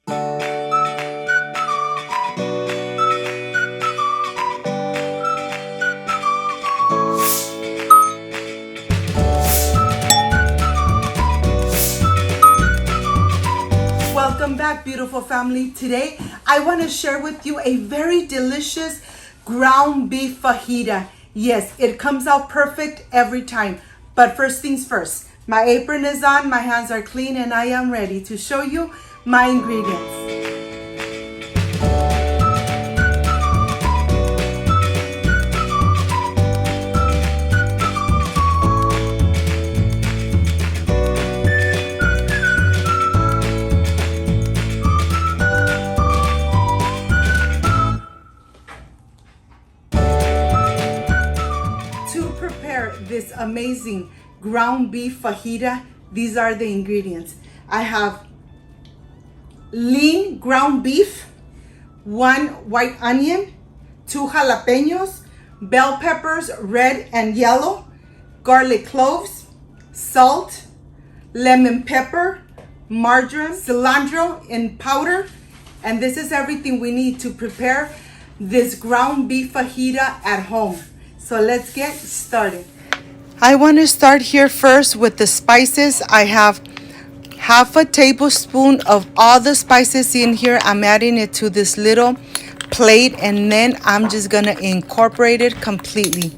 Welcome back, beautiful family. Today I want to share with you a very delicious ground beef fajita. Yes, it comes out perfect every time. But first things first, my apron is on, my hands are clean, and I am ready to show you my ingredients. To prepare this amazing ground beef fajita, these are the ingredients. I have lean ground beef, 1 white onion, 2 jalapeños, bell peppers, red and yellow, garlic cloves, salt, lemon pepper, marjoram, cilantro in powder, and this is everything we need to prepare this ground beef fajita at home. So let's get started. I want to start here first with the spices. I have half a tablespoon of all the spices in here. I'm adding it to this little plate, and then I'm just going to incorporate it completely.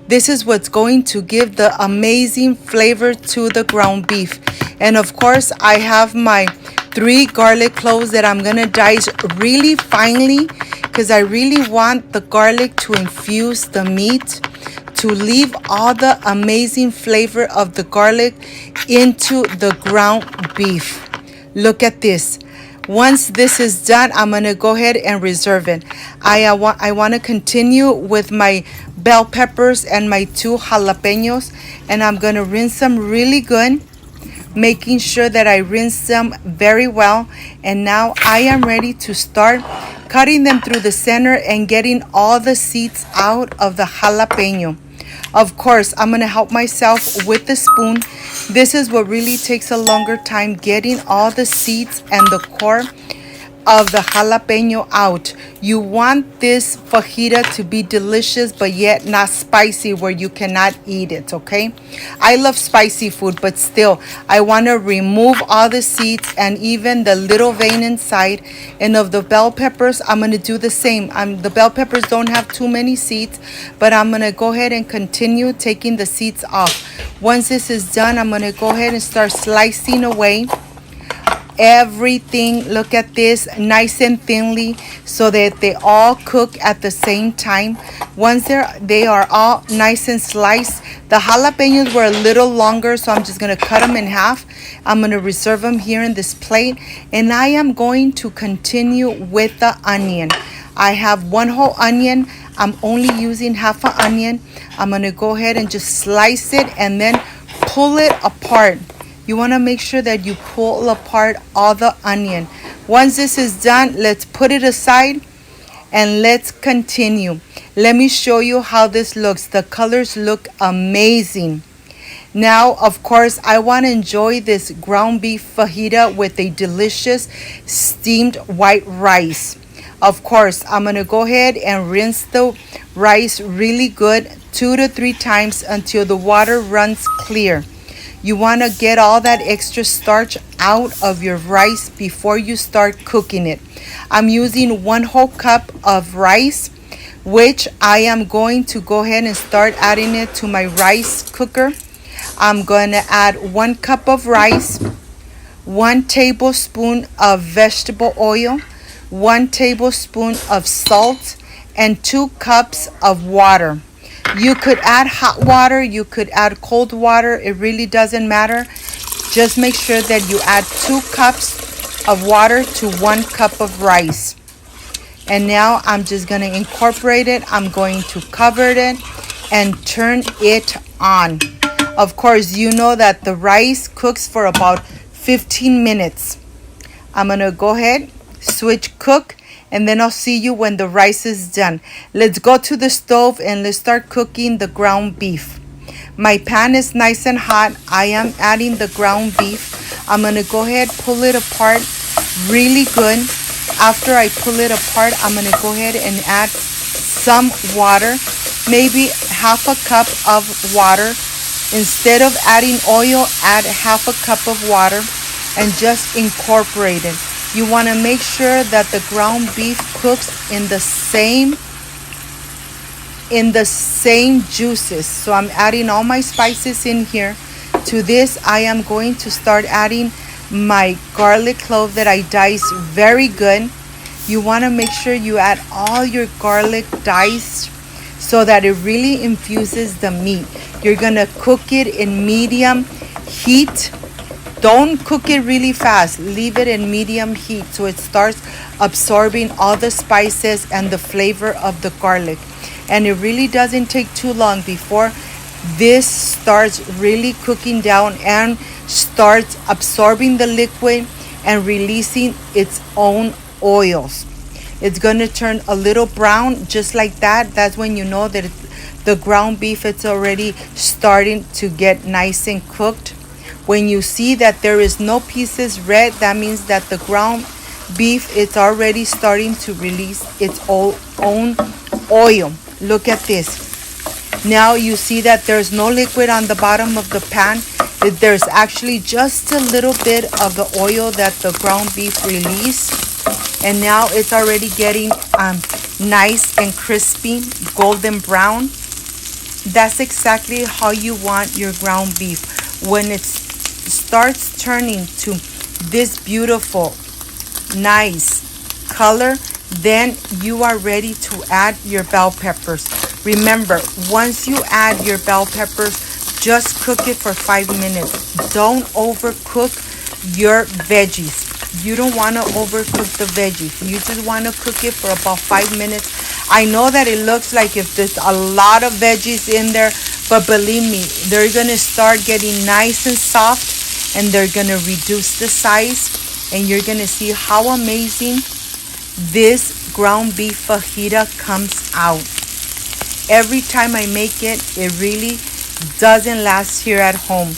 This is what's going to give the amazing flavor to the ground beef. And of course, I have my 3 garlic cloves that I'm going to dice really finely because I really want the garlic to infuse the meat, to leave all the amazing flavor of the garlic into the ground beef. Look at this. Once this is done, I'm going to go ahead and reserve it. I want to continue with my bell peppers and my 2 jalapeños, and I'm going to rinse them really good, making sure that I rinse them very well. And now I am ready to start cutting them through the center and getting all the seeds out of the jalapeno. Of course, I'm going to help myself with the spoon. This is what really takes a longer time, getting all the seeds and the core of the jalapeno out. You want this fajita to be delicious but yet not spicy where you cannot eat it, okay? I love spicy food, but still I want to remove all the seeds and even the little vein inside. And of the bell peppers, I'm going to do the same. The bell peppers don't have too many seeds, but I'm going to go ahead and continue taking the seeds off. Once this is done, I'm going to go ahead and start slicing away everything. Look at this, nice and thinly, so that they all cook at the same time. Once they are all nice and sliced, the jalapenos were a little longer, so I'm just going to cut them in half. I'm going to reserve them here in this plate, and I am going to continue with the onion. I have 1 whole onion. I'm only using half an onion. I'm going to go ahead and just slice it and then pull it apart. You want to make sure that you pull apart all the onion. Once this is done, let's put it aside and let's continue. Let me show you how this looks. The colors look amazing. Now, of course, I want to enjoy this ground beef fajita with a delicious steamed white rice. Of course, I'm going to go ahead and rinse the rice really good 2 to 3 times until the water runs clear. You want to get all that extra starch out of your rice before you start cooking it. I'm using 1 whole cup of rice, which I am going to go ahead and start adding it to my rice cooker. I'm going to add 1 cup of rice, 1 tablespoon of vegetable oil, 1 tablespoon of salt, and 2 cups of water. You could add hot water, you could add cold water, it really doesn't matter. Just make sure that you add 2 cups of water to 1 cup of rice. And now I'm just going to incorporate it. I'm going to cover it and turn it on. Of course, you know that the rice cooks for about 15 minutes. I'm going to go ahead, switch cook, and then I'll see you when the rice is done. Let's go to the stove and let's start cooking the ground beef. My pan is nice and hot. I am adding the ground beef. I'm going to go ahead, pull it apart really good. After I pull it apart, I'm going to go ahead and add some water, maybe half a cup of water. Instead of adding oil, add half a cup of water and just incorporate it. You want to make sure that the ground beef cooks in the same juices. So I'm adding all my spices in here. To this, I am going to start adding my garlic clove that I diced very good. You want to make sure you add all your garlic diced so that it really infuses the meat. You're going to cook it in medium heat. Don't cook it really fast. Leave it in medium heat so it starts absorbing all the spices and the flavor of the garlic. And it really doesn't take too long before this starts really cooking down and starts absorbing the liquid and releasing its own oils. It's going to turn a little brown just like that. That's when you know that the ground beef, it's already starting to get nice and cooked. When you see that there is no pieces red, that means that the ground beef, it's already starting to release its own oil. Look at this. Now you see that there's no liquid on the bottom of the pan. There's actually just a little bit of the oil that the ground beef released. And now it's already getting nice and crispy, golden brown. That's exactly how you want your ground beef. When it starts turning to this beautiful, nice color, then you are ready to add your bell peppers. Remember, once you add your bell peppers, just cook it for 5 minutes. Don't overcook your veggies. You don't want to overcook the veggies. You just want to cook it for about 5 minutes. I know that it looks like if there's a lot of veggies in there, but believe me, they're going to start getting nice and soft, and they're going to reduce the size, and you're going to see how amazing this ground beef fajita comes out. Every time I make it, it really doesn't last here at home.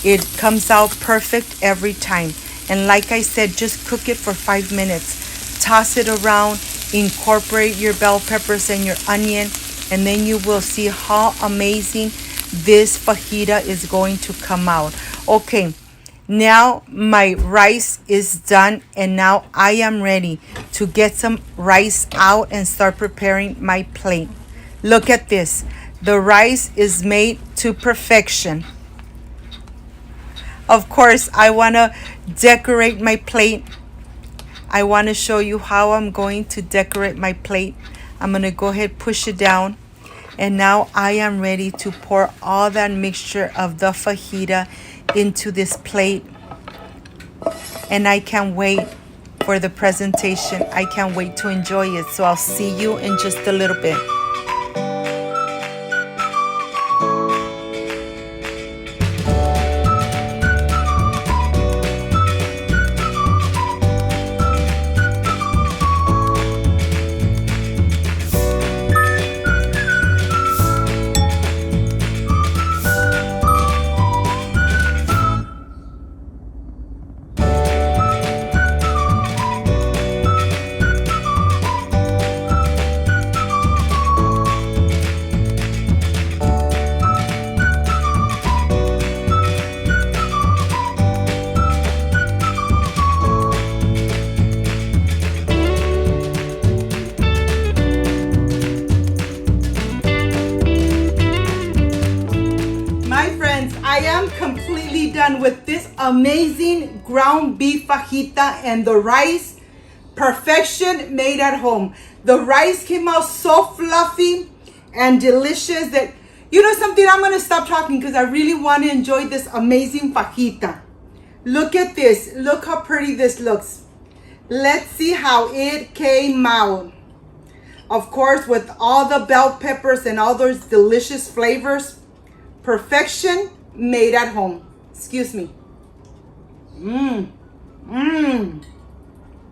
It comes out perfect every time. And like I said, just cook it for 5 minutes. Toss it around, incorporate your bell peppers and your onion, and then you will see how amazing this fajita is going to come out. Okay, now my rice is done, and now I am ready to get some rice out and start preparing my plate. Look at this. The rice is made to perfection. Of course, I want to decorate my plate. I want to show you how I'm going to decorate my plate. I'm going to go ahead, push it down. And now I am ready to pour all that mixture of the fajita into this plate. And I can't wait for the presentation. I can't wait to enjoy it. So I'll see you in just a little bit. I am completely done with this amazing ground beef fajita and the rice. Perfection made at home. The rice came out so fluffy and delicious that, you know something, I'm going to stop talking because I really want to enjoy this amazing fajita. Look at this. Look how pretty this looks. Let's see how it came out. Of course, with all the bell peppers and all those delicious flavors. Perfection made at home. Excuse me. Oh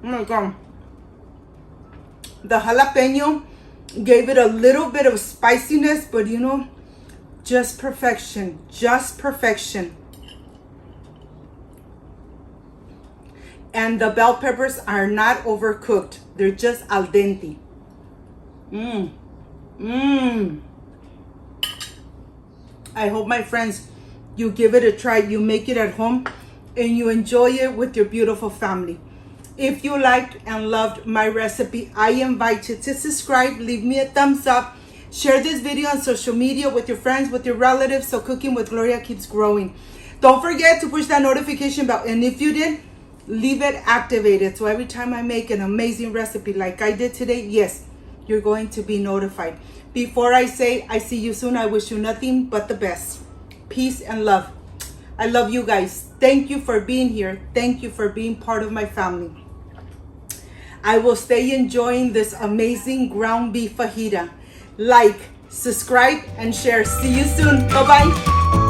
my God. The jalapeno gave it a little bit of spiciness, but you know, just perfection. Just perfection. And the bell peppers are not overcooked. They're just al dente. I hope, my friends, you give it a try. You make it at home and you enjoy it with your beautiful family. If you liked and loved my recipe, I invite you to subscribe, leave me a thumbs up, share this video on social media with your friends, with your relatives, so Cooking with Gloria keeps growing. Don't forget to push that notification bell, and if you did, leave it activated, so every time I make an amazing recipe like I did today, yes, you're going to be notified. Before I say I see you soon, I wish you nothing but the best. Peace and love. I love you guys. Thank you for being here. Thank you for being part of my family. I will stay enjoying this amazing ground beef fajita. Like, subscribe, and share. See you soon. Bye-bye.